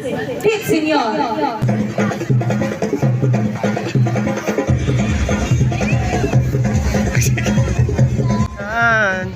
Pit Senior. Yan.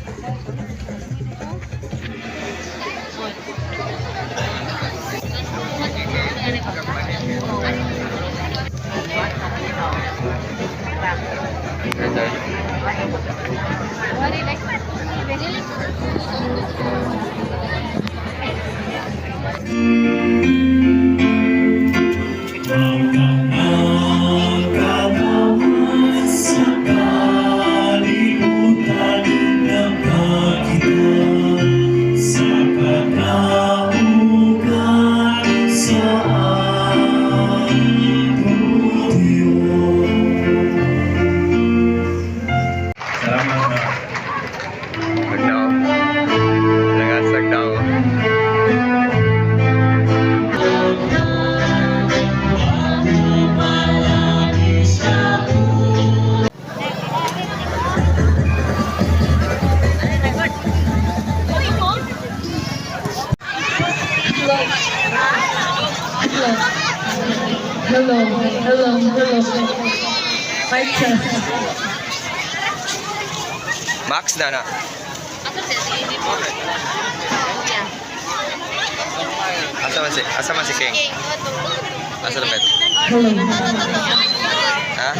Hello. Mic check. Max na na. Asa man si King? Asa dapat? Hello. Ha?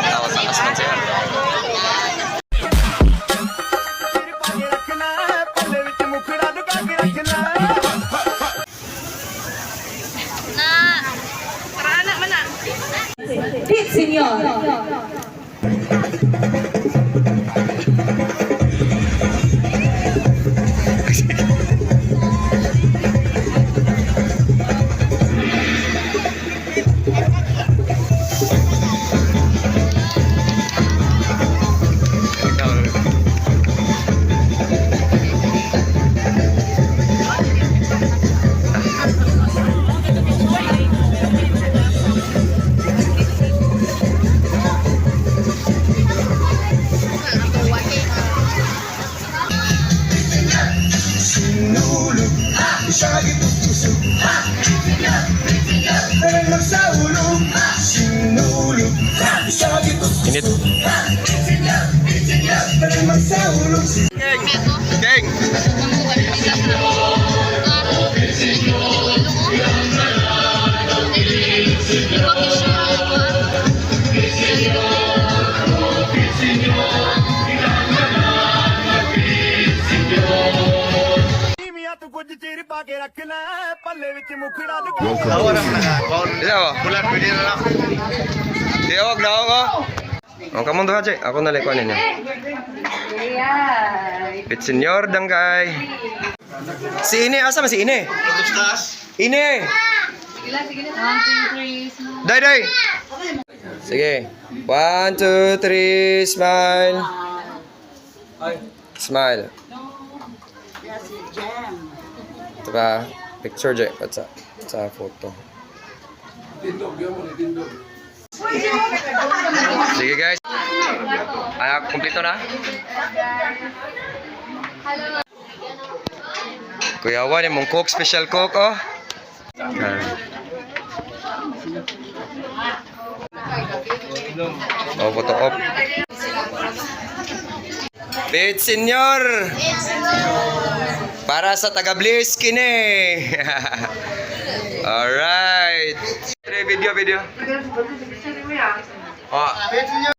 Tawas asa man siya. Pit Senior. Init. Geng. Tiyawag na ako. O, kamong doon Jay. Ako na likuan ninyo. Pit Senior danggay. Si Ine, asa man si Ine? Ine. 1, 2, 3. Day. Sige. 1, 2, 3, smile. Smile. Ito ba? Picture Jay. Sa photo. Sige guys. Ay, kumpleto na? Kuya Juan, yung mong coke, special coke, oh. Oh, photo op. Pit Senior! Para sa taga-Bliss kini. Alright. Video. Oh.